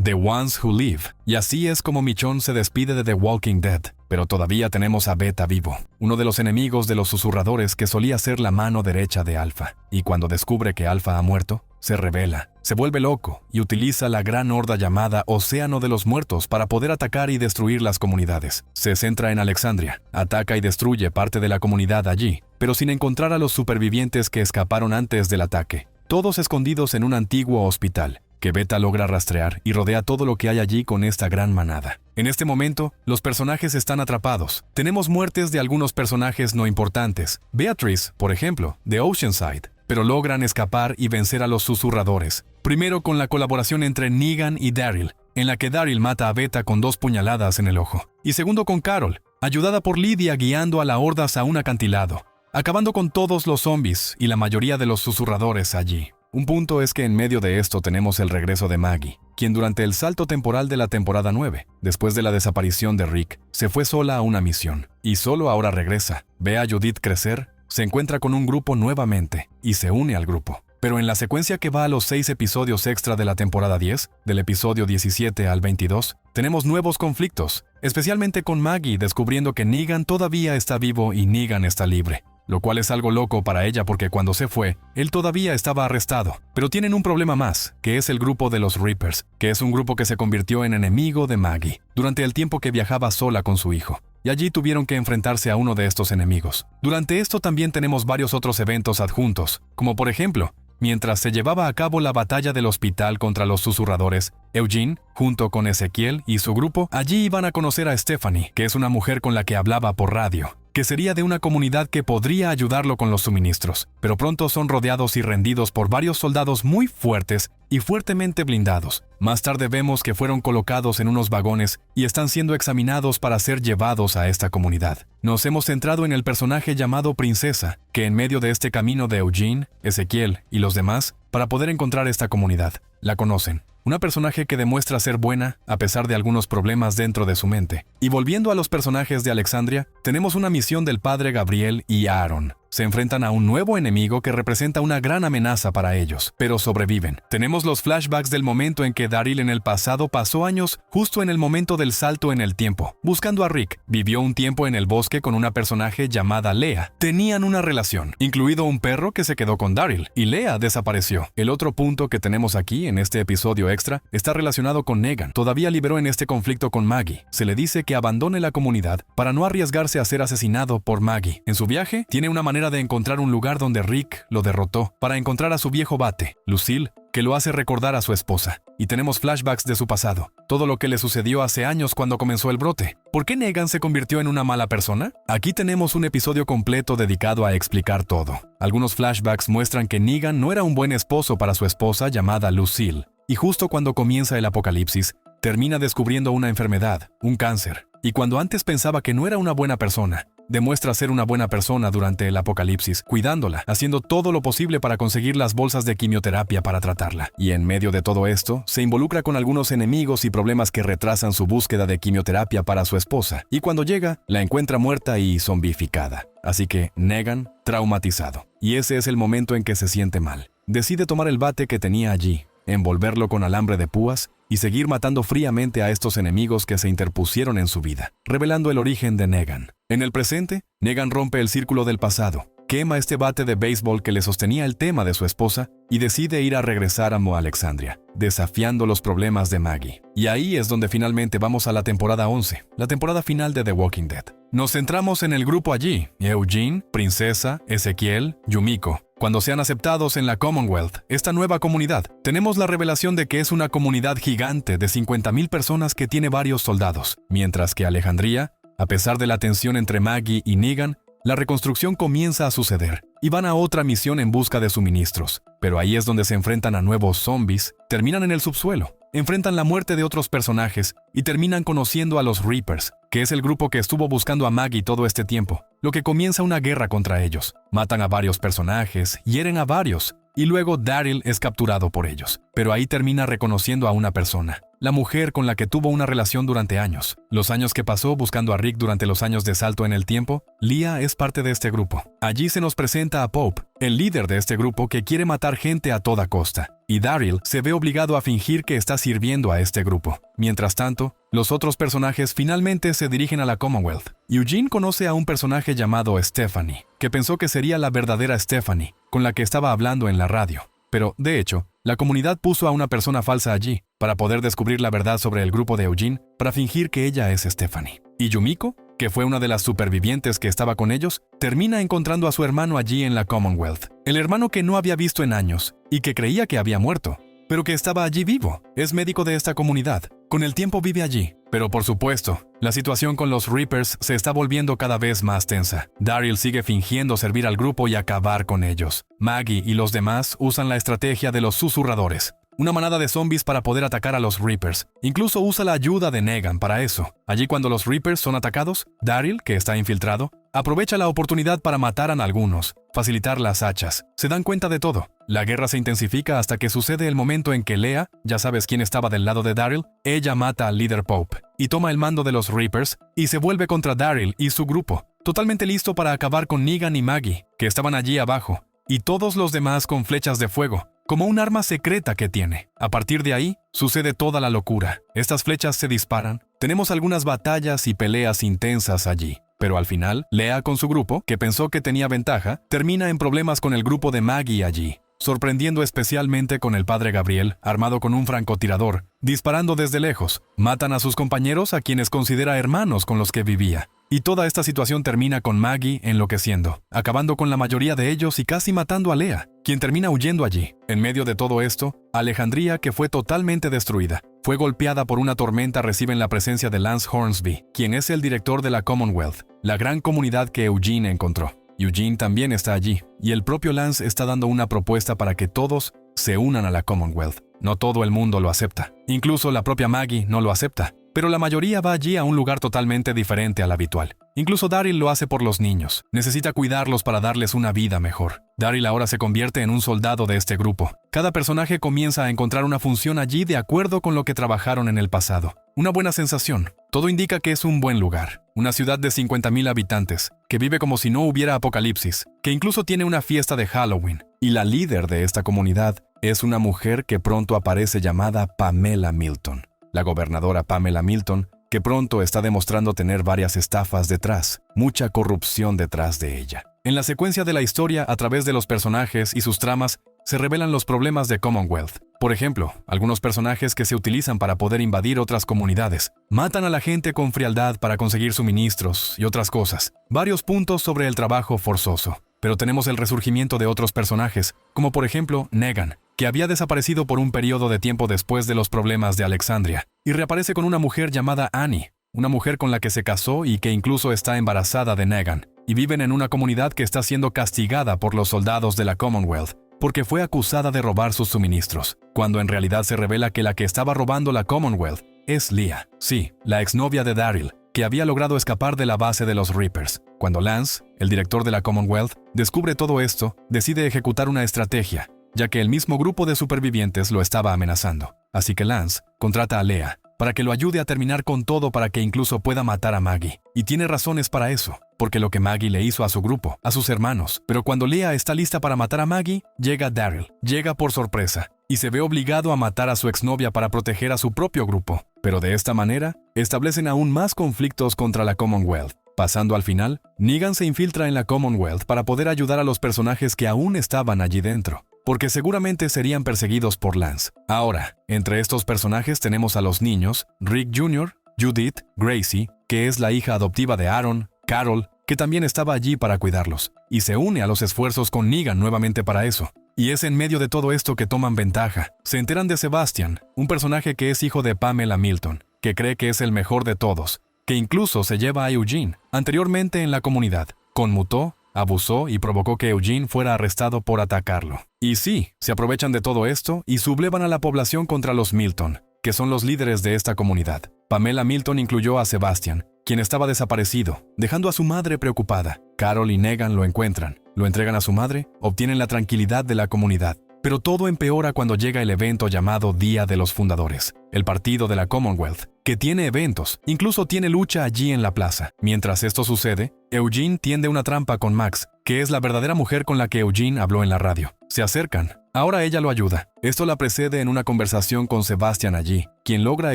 The Ones Who Live. Y así es como Michonne se despide de The Walking Dead, pero todavía tenemos a Beta vivo, uno de los enemigos de los susurradores que solía ser la mano derecha de Alpha, y cuando descubre que Alpha ha muerto, se rebela, se vuelve loco y utiliza la gran horda llamada Océano de los Muertos para poder atacar y destruir las comunidades. Se centra en Alexandria, ataca y destruye parte de la comunidad allí, pero sin encontrar a los supervivientes que escaparon antes del ataque, todos escondidos en un antiguo hospital, que Beta logra rastrear y rodea todo lo que hay allí con esta gran manada. En este momento, los personajes están atrapados. Tenemos muertes de algunos personajes no importantes. Beatrice, por ejemplo, de Oceanside, pero logran escapar y vencer a los susurradores. Primero con la colaboración entre Negan y Daryl, en la que Daryl mata a Beta con 2 puñaladas en el ojo. Y segundo con Carol, ayudada por Lydia guiando a la horda hacia un acantilado, acabando con todos los zombies y la mayoría de los susurradores allí. Un punto es que en medio de esto tenemos el regreso de Maggie, quien durante el salto temporal de la temporada 9, después de la desaparición de Rick, se fue sola a una misión, y solo ahora regresa, ve a Judith crecer, se encuentra con un grupo nuevamente, y se une al grupo. Pero en la secuencia que va a los 6 episodios extra de la temporada 10, del episodio 17 al 22, tenemos nuevos conflictos, especialmente con Maggie descubriendo que Negan todavía está vivo y Negan está libre. Lo cual es algo loco para ella porque cuando se fue, él todavía estaba arrestado. Pero tienen un problema más, que es el grupo de los Reapers, que es un grupo que se convirtió en enemigo de Maggie, durante el tiempo que viajaba sola con su hijo. Y allí tuvieron que enfrentarse a uno de estos enemigos. Durante esto también tenemos varios otros eventos adjuntos, como por ejemplo, mientras se llevaba a cabo la batalla del hospital contra los susurradores, Eugene, junto con Ezequiel y su grupo, allí iban a conocer a Stephanie, que es una mujer con la que hablaba por radio, que sería de una comunidad que podría ayudarlo con los suministros, pero pronto son rodeados y rendidos por varios soldados muy fuertes y fuertemente blindados. Más tarde vemos que fueron colocados en unos vagones y están siendo examinados para ser llevados a esta comunidad. Nos hemos centrado en el personaje llamado Princesa, que en medio de este camino de Eugene, Ezequiel y los demás, para poder encontrar esta comunidad, la conocen. Una personaje que demuestra ser buena a pesar de algunos problemas dentro de su mente. Y volviendo a los personajes de Alexandria, tenemos una misión del padre Gabriel y Aaron. Se enfrentan a un nuevo enemigo que representa una gran amenaza para ellos, pero sobreviven. Tenemos los flashbacks del momento en que Daryl en el pasado pasó años justo en el momento del salto en el tiempo, buscando a Rick. Vivió un tiempo en el bosque con una personaje llamada Leah. Tenían una relación, incluido un perro que se quedó con Daryl, y Leah desapareció. El otro punto que tenemos aquí en este episodio extra está relacionado con Negan. Todavía liberó en este conflicto con Maggie. Se le dice que abandone la comunidad para no arriesgarse a ser asesinado por Maggie. En su viaje, tiene una manera de encontrar un lugar donde Rick lo derrotó para encontrar a su viejo bate, Lucille, que lo hace recordar a su esposa. Y tenemos flashbacks de su pasado, todo lo que le sucedió hace años cuando comenzó el brote. ¿Por qué Negan se convirtió en una mala persona? Aquí tenemos un episodio completo dedicado a explicar todo. Algunos flashbacks muestran que Negan no era un buen esposo para su esposa llamada Lucille, y justo cuando comienza el apocalipsis, termina descubriendo una enfermedad, un cáncer, y cuando antes pensaba que no era una buena persona, demuestra ser una buena persona durante el apocalipsis, cuidándola, haciendo todo lo posible para conseguir las bolsas de quimioterapia para tratarla. Y en medio de todo esto, se involucra con algunos enemigos y problemas que retrasan su búsqueda de quimioterapia para su esposa, y cuando llega, la encuentra muerta y zombificada. Así que Negan, traumatizado. Y ese es el momento en que se siente mal. Decide tomar el bate que tenía allí, envolverlo con alambre de púas y seguir matando fríamente a estos enemigos que se interpusieron en su vida, revelando el origen de Negan. En el presente, Negan rompe el círculo del pasado, quema este bate de béisbol que le sostenía el tema de su esposa y decide ir a regresar a Alexandria, desafiando los problemas de Maggie. Y ahí es donde finalmente vamos a la temporada 11, la temporada final de The Walking Dead. Nos centramos en el grupo allí, Eugene, Princesa, Ezequiel, Yumiko. Cuando sean aceptados en la Commonwealth, esta nueva comunidad, tenemos la revelación de que es una comunidad gigante de 50,000 personas que tiene varios soldados, mientras que Alejandría, a pesar de la tensión entre Maggie y Negan, la reconstrucción comienza a suceder y van a otra misión en busca de suministros. Pero ahí es donde se enfrentan a nuevos zombies, terminan en el subsuelo, enfrentan la muerte de otros personajes y terminan conociendo a los Reapers, que es el grupo que estuvo buscando a Maggie todo este tiempo, lo que comienza una guerra contra ellos. Matan a varios personajes, hieren a varios, y luego Daryl es capturado por ellos. Pero ahí termina reconociendo a una persona, la mujer con la que tuvo una relación durante años. Los años que pasó buscando a Rick durante los años de salto en el tiempo, Leah es parte de este grupo. Allí se nos presenta a Pope, el líder de este grupo que quiere matar gente a toda costa. Y Daryl se ve obligado a fingir que está sirviendo a este grupo. Mientras tanto, los otros personajes finalmente se dirigen a la Commonwealth. Eugene conoce a un personaje llamado Stephanie, que pensó que sería la verdadera Stephanie, con la que estaba hablando en la radio. Pero, de hecho, la comunidad puso a una persona falsa allí, para poder descubrir la verdad sobre el grupo de Eugene, para fingir que ella es Stephanie. Y Yumiko, que fue una de las supervivientes que estaba con ellos, termina encontrando a su hermano allí en la Commonwealth. El hermano que no había visto en años, y que creía que había muerto, pero que estaba allí vivo. Es médico de esta comunidad. Con el tiempo vive allí. Pero por supuesto, la situación con los Reapers se está volviendo cada vez más tensa. Daryl sigue fingiendo servir al grupo y acabar con ellos. Maggie y los demás usan la estrategia de los susurradores, una manada de zombies para poder atacar a los Reapers. Incluso usa la ayuda de Negan para eso. Allí cuando los Reapers son atacados, Daryl, que está infiltrado, aprovecha la oportunidad para matar a algunos, facilitar las hachas. Se dan cuenta de todo. La guerra se intensifica hasta que sucede el momento en que Leah, ya sabes quién estaba del lado de Daryl, ella mata al líder Pope y toma el mando de los Reapers y se vuelve contra Daryl y su grupo, totalmente listo para acabar con Negan y Maggie, que estaban allí abajo, y todos los demás con flechas de fuego, como un arma secreta que tiene. A partir de ahí, sucede toda la locura. Estas flechas se disparan. Tenemos algunas batallas y peleas intensas allí. Pero al final, Leah con su grupo, que pensó que tenía ventaja, termina en problemas con el grupo de Maggie allí, sorprendiendo especialmente con el padre Gabriel, armado con un francotirador, disparando desde lejos. Matan a sus compañeros a quienes considera hermanos con los que vivía. Y toda esta situación termina con Maggie enloqueciendo, acabando con la mayoría de ellos y casi matando a Leah, quien termina huyendo allí. En medio de todo esto, Alejandría, que fue totalmente destruida, fue golpeada por una tormenta, reciben la presencia de Lance Hornsby, quien es el director de la Commonwealth, la gran comunidad que Eugene encontró. Eugene también está allí, y el propio Lance está dando una propuesta para que todos se unan a la Commonwealth. No todo el mundo lo acepta. Incluso la propia Maggie no lo acepta. Pero la mayoría va allí a un lugar totalmente diferente al habitual. Incluso Daryl lo hace por los niños. Necesita cuidarlos para darles una vida mejor. Daryl ahora se convierte en un soldado de este grupo. Cada personaje comienza a encontrar una función allí de acuerdo con lo que trabajaron en el pasado. Una buena sensación. Todo indica que es un buen lugar. Una ciudad de 50,000 habitantes, que vive como si no hubiera apocalipsis, que incluso tiene una fiesta de Halloween. Y la líder de esta comunidad es una mujer que pronto aparece llamada Pamela Milton. La gobernadora Pamela Milton, que pronto está demostrando tener varias estafas detrás, mucha corrupción detrás de ella. En la secuencia de la historia, a través de los personajes y sus tramas, se revelan los problemas de Commonwealth. Por ejemplo, algunos personajes que se utilizan para poder invadir otras comunidades, matan a la gente con frialdad para conseguir suministros y otras cosas. Varios puntos sobre el trabajo forzoso. Pero tenemos el resurgimiento de otros personajes, como por ejemplo Negan, que había desaparecido por un periodo de tiempo después de los problemas de Alexandria, y reaparece con una mujer llamada Annie, una mujer con la que se casó y que incluso está embarazada de Negan, y viven en una comunidad que está siendo castigada por los soldados de la Commonwealth, porque fue acusada de robar sus suministros, cuando en realidad se revela que la que estaba robando la Commonwealth es Leah, sí, la exnovia de Daryl, que había logrado escapar de la base de los Reapers. Cuando Lance, el director de la Commonwealth, descubre todo esto, decide ejecutar una estrategia, ya que el mismo grupo de supervivientes lo estaba amenazando. Así que Lance contrata a Leah para que lo ayude a terminar con todo para que incluso pueda matar a Maggie. Y tiene razones para eso, porque lo que Maggie le hizo a su grupo, a sus hermanos. Pero cuando Leah está lista para matar a Maggie, llega Daryl, llega por sorpresa, y se ve obligado a matar a su exnovia para proteger a su propio grupo. Pero de esta manera, establecen aún más conflictos contra la Commonwealth. Pasando al final, Negan se infiltra en la Commonwealth para poder ayudar a los personajes que aún estaban allí dentro, porque seguramente serían perseguidos por Lance. Ahora, entre estos personajes tenemos a los niños, Rick Jr., Judith, Gracie, que es la hija adoptiva de Aaron, Carol, que también estaba allí para cuidarlos, y se une a los esfuerzos con Negan nuevamente para eso. Y es en medio de todo esto que toman ventaja. Se enteran de Sebastian, un personaje que es hijo de Pamela Milton, que cree que es el mejor de todos, que incluso se lleva a Eugene, anteriormente en la comunidad, conmutó, abusó y provocó que Eugene fuera arrestado por atacarlo. Y sí, se aprovechan de todo esto y sublevan a la población contra los Milton, que son los líderes de esta comunidad. Pamela Milton incluyó a Sebastian, quien estaba desaparecido, dejando a su madre preocupada. Carol y Negan lo encuentran, lo entregan a su madre, obtienen la tranquilidad de la comunidad. Pero todo empeora cuando llega el evento llamado Día de los Fundadores, el partido de la Commonwealth, que tiene eventos, incluso tiene lucha allí en la plaza. Mientras esto sucede, Eugene tiende una trampa con Max, que es la verdadera mujer con la que Eugene habló en la radio. Se acercan. Ahora ella lo ayuda. Esto la precede en una conversación con Sebastian allí, quien logra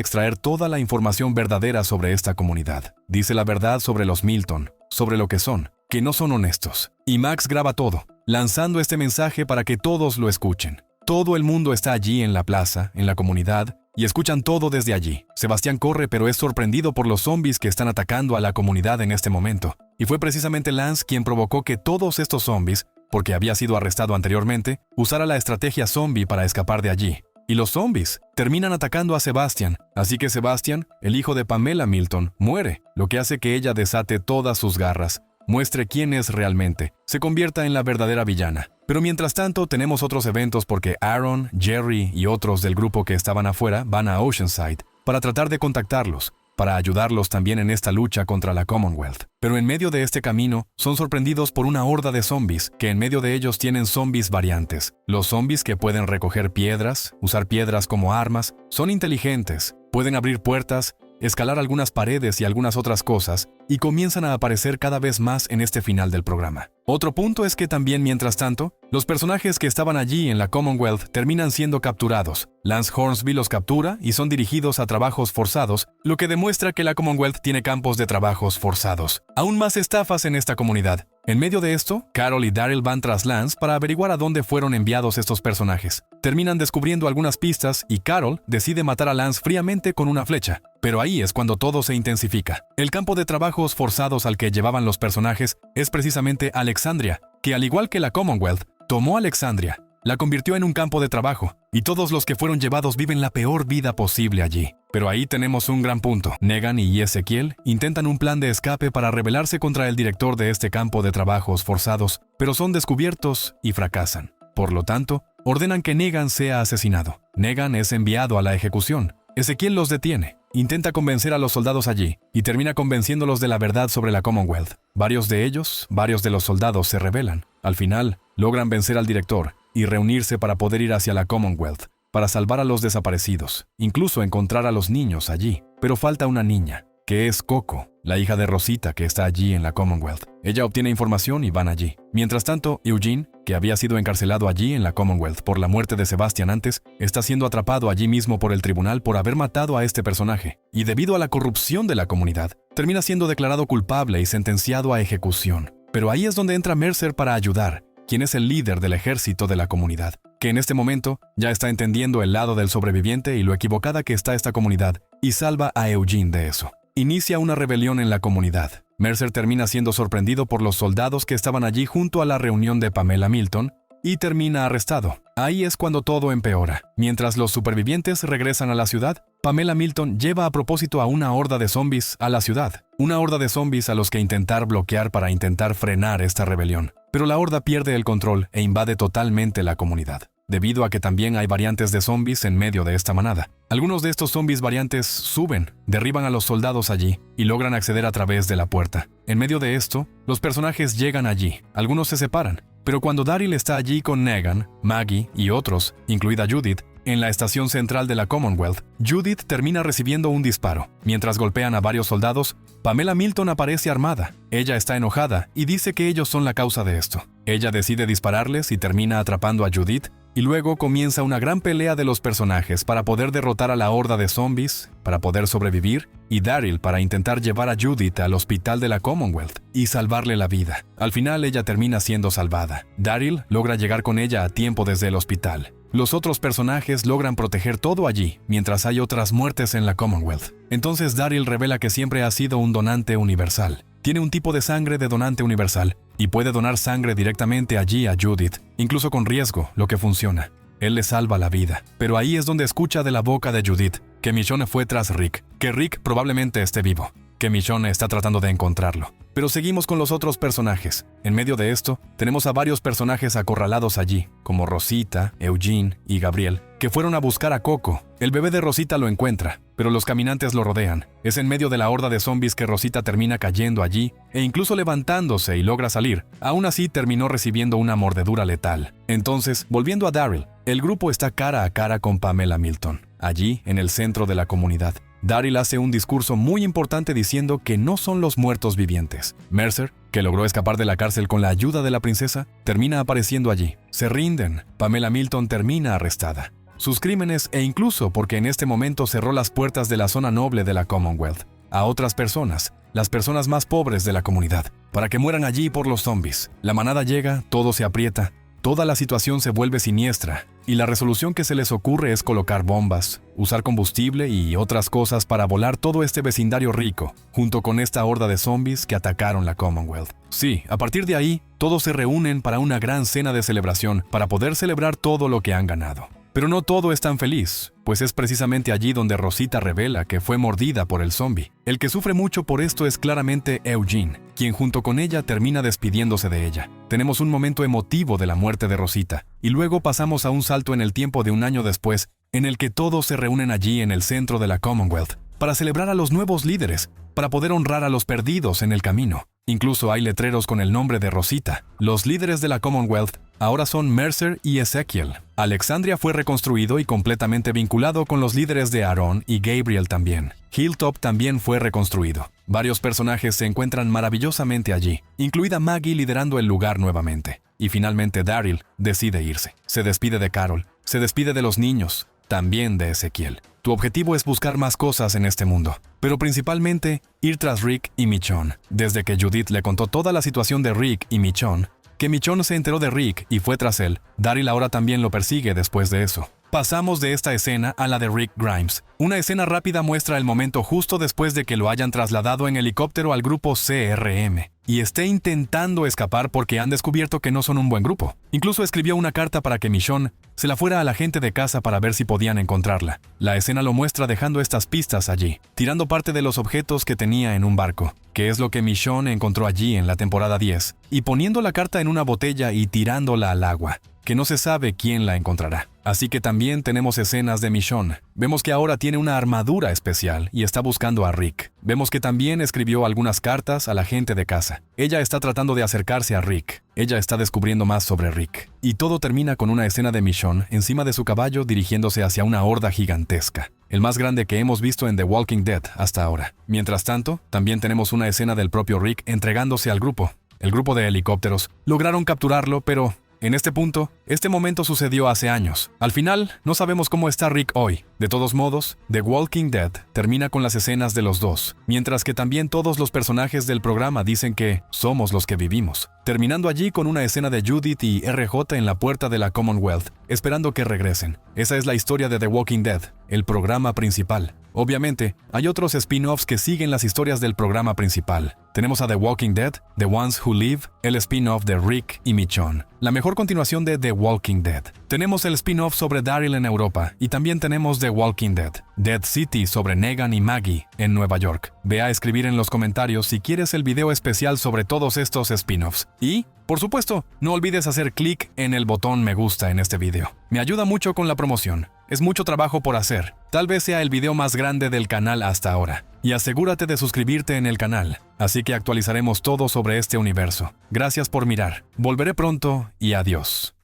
extraer toda la información verdadera sobre esta comunidad. Dice la verdad sobre los Milton, sobre lo que son, que no son honestos. Y Max graba todo, lanzando este mensaje para que todos lo escuchen. Todo el mundo está allí en la plaza, en la comunidad, y escuchan todo desde allí. Sebastián corre, pero es sorprendido por los zombies que están atacando a la comunidad en este momento. Y fue precisamente Lance quien provocó que todos estos zombies, porque había sido arrestado anteriormente, usara la estrategia zombie para escapar de allí. Y los zombies terminan atacando a Sebastian, así que Sebastian, el hijo de Pamela Milton, muere, lo que hace que ella desate todas sus garras, muestre quién es realmente, se convierta en la verdadera villana. Pero mientras tanto tenemos otros eventos porque Aaron, Jerry y otros del grupo que estaban afuera van a Oceanside para tratar de contactarlos, para ayudarlos también en esta lucha contra la Commonwealth. Pero en medio de este camino son sorprendidos por una horda de zombies, que en medio de ellos tienen zombies variantes. Los zombies que pueden recoger piedras, usar piedras como armas, son inteligentes, pueden abrir puertas, escalar algunas paredes y algunas otras cosas, y comienzan a aparecer cada vez más en este final del programa. Otro punto es que también, mientras tanto, los personajes que estaban allí en la Commonwealth terminan siendo capturados. Lance Hornsby los captura y son dirigidos a trabajos forzados, lo que demuestra que la Commonwealth tiene campos de trabajos forzados. Aún más estafas en esta comunidad. En medio de esto, Carol y Daryl van tras Lance para averiguar a dónde fueron enviados estos personajes. Terminan descubriendo algunas pistas y Carol decide matar a Lance fríamente con una flecha. Pero ahí es cuando todo se intensifica. El campo de trabajos forzados al que llevaban los personajes es precisamente Alexandria, que al igual que la Commonwealth, tomó Alexandria, la convirtió en un campo de trabajo, y todos los que fueron llevados viven la peor vida posible allí. Pero ahí tenemos un gran punto. Negan y Ezequiel intentan un plan de escape para rebelarse contra el director de este campo de trabajos forzados, pero son descubiertos y fracasan. Por lo tanto, ordenan que Negan sea asesinado. Negan es enviado a la ejecución. Ezequiel los detiene, intenta convencer a los soldados allí, y termina convenciéndolos de la verdad sobre la Commonwealth. Varios de los soldados se rebelan. Al final, logran vencer al director y reunirse para poder ir hacia la Commonwealth, para salvar a los desaparecidos, incluso encontrar a los niños allí. Pero falta una niña, que es Coco, la hija de Rosita que está allí en la Commonwealth. Ella obtiene información y van allí. Mientras tanto, Eugene, que había sido encarcelado allí en la Commonwealth por la muerte de Sebastian antes, está siendo atrapado allí mismo por el tribunal por haber matado a este personaje. Y debido a la corrupción de la comunidad, termina siendo declarado culpable y sentenciado a ejecución. Pero ahí es donde entra Mercer para ayudar, quien es el líder del ejército de la comunidad, que en este momento ya está entendiendo el lado del sobreviviente y lo equivocada que está esta comunidad, y salva a Eugene de eso. Inicia una rebelión en la comunidad. Mercer termina siendo sorprendido por los soldados que estaban allí junto a la reunión de Pamela Milton y termina arrestado. Ahí es cuando todo empeora. Mientras los supervivientes regresan a la ciudad, Pamela Milton lleva a propósito a una horda de zombies a la ciudad. Una horda de zombies a los que intentar bloquear para intentar frenar esta rebelión. Pero la horda pierde el control e invade totalmente la comunidad, debido a que también hay variantes de zombies en medio de esta manada. Algunos de estos zombies variantes suben, derriban a los soldados allí y logran acceder a través de la puerta. En medio de esto, los personajes llegan allí, algunos se separan, pero cuando Daryl está allí con Negan, Maggie y otros, incluida Judith, en la estación central de la Commonwealth, Judith termina recibiendo un disparo. Mientras golpean a varios soldados, Pamela Milton aparece armada. Ella está enojada y dice que ellos son la causa de esto. Ella decide dispararles y termina atrapando a Judith, y luego comienza una gran pelea de los personajes para poder derrotar a la horda de zombies, para poder sobrevivir, y Daryl para intentar llevar a Judith al hospital de la Commonwealth y salvarle la vida. Al final ella termina siendo salvada. Daryl logra llegar con ella a tiempo desde el hospital. Los otros personajes logran proteger todo allí, mientras hay otras muertes en la Commonwealth. Entonces Daryl revela que siempre ha sido un donante universal. Tiene un tipo de sangre de donante universal y puede donar sangre directamente allí a Judith, incluso con riesgo, lo que funciona. Él le salva la vida. Pero ahí es donde escucha de la boca de Judith que Michonne fue tras Rick, que Rick probablemente esté vivo, que Michonne está tratando de encontrarlo. Pero seguimos con los otros personajes. En medio de esto, tenemos a varios personajes acorralados allí, como Rosita, Eugene y Gabriel, que fueron a buscar a Coco. El bebé de Rosita lo encuentra, pero los caminantes lo rodean. Es en medio de la horda de zombies que Rosita termina cayendo allí e incluso levantándose y logra salir. Aún así, terminó recibiendo una mordedura letal. Entonces, volviendo a Daryl, el grupo está cara a cara con Pamela Milton, allí en el centro de la comunidad. Daryl hace un discurso muy importante diciendo que no son los muertos vivientes. Mercer, que logró escapar de la cárcel con la ayuda de la princesa, termina apareciendo allí. Se rinden. Pamela Milton termina arrestada. Sus crímenes e incluso porque en este momento cerró las puertas de la zona noble de la Commonwealth a otras personas, las personas más pobres de la comunidad, para que mueran allí por los zombies. La manada llega, todo se aprieta, toda la situación se vuelve siniestra, y la resolución que se les ocurre es colocar bombas, usar combustible y otras cosas para volar todo este vecindario rico, junto con esta horda de zombies que atacaron la Commonwealth. Sí, a partir de ahí, todos se reúnen para una gran cena de celebración para poder celebrar todo lo que han ganado. Pero no todo es tan feliz, pues es precisamente allí donde Rosita revela que fue mordida por el zombie. El que sufre mucho por esto es claramente Eugene, quien junto con ella termina despidiéndose de ella. Tenemos un momento emotivo de la muerte de Rosita, y luego pasamos a un salto en el tiempo de un año después, en el que todos se reúnen allí en el centro de la Commonwealth, para celebrar a los nuevos líderes, para poder honrar a los perdidos en el camino. Incluso hay letreros con el nombre de Rosita. Los líderes de la Commonwealth ahora son Mercer y Ezekiel. Alexandria fue reconstruido y completamente vinculado con los líderes de Aaron y Gabriel también. Hilltop también fue reconstruido. Varios personajes se encuentran maravillosamente allí, incluida Maggie liderando el lugar nuevamente. Y finalmente Daryl decide irse. Se despide de Carol, se despide de los niños, también de Ezekiel. Tu objetivo es buscar más cosas en este mundo, pero principalmente ir tras Rick y Michonne. Desde que Judith le contó toda la situación de Rick y Michonne, que Michonne se enteró de Rick y fue tras él, Daryl ahora también lo persigue después de eso. Pasamos de esta escena a la de Rick Grimes. Una escena rápida muestra el momento justo después de que lo hayan trasladado en helicóptero al grupo CRM y esté intentando escapar porque han descubierto que no son un buen grupo. Incluso escribió una carta para que Michonne se la fuera a la gente de casa para ver si podían encontrarla. La escena lo muestra dejando estas pistas allí, tirando parte de los objetos que tenía en un barco, que es lo que Michonne encontró allí en la temporada 10, y poniendo la carta en una botella y tirándola al agua, que no se sabe quién la encontrará. Así que también tenemos escenas de Michonne. Vemos que ahora tiene una armadura especial y está buscando a Rick. Vemos que también escribió algunas cartas a la gente de casa. Ella está tratando de acercarse a Rick. Ella está descubriendo más sobre Rick. Y todo termina con una escena de Michonne encima de su caballo dirigiéndose hacia una horda gigantesca, el más grande que hemos visto en The Walking Dead hasta ahora. Mientras tanto, también tenemos una escena del propio Rick entregándose al grupo. El grupo de helicópteros lograron capturarlo, pero en este punto, este momento sucedió hace años. Al final, no sabemos cómo está Rick hoy. De todos modos, The Walking Dead termina con las escenas de los dos, mientras que también todos los personajes del programa dicen que somos los que vivimos, terminando allí con una escena de Judith y RJ en la puerta de la Commonwealth, esperando que regresen. Esa es la historia de The Walking Dead, el programa principal. Obviamente, hay otros spin-offs que siguen las historias del programa principal. Tenemos a The Walking Dead, The Ones Who Live, el spin-off de Rick y Michonne, la mejor continuación de The Walking Dead. Tenemos el spin-off sobre Daryl en Europa y también tenemos The Walking Dead, Dead City sobre Negan y Maggie en Nueva York. Ve a escribir en los comentarios si quieres el video especial sobre todos estos spin-offs. Y, por supuesto, no olvides hacer clic en el botón me gusta en este video. Me ayuda mucho con la promoción. Es mucho trabajo por hacer. Tal vez sea el video más grande del canal hasta ahora. Y asegúrate de suscribirte en el canal. Así que actualizaremos todo sobre este universo. Gracias por mirar. Volveré pronto y adiós.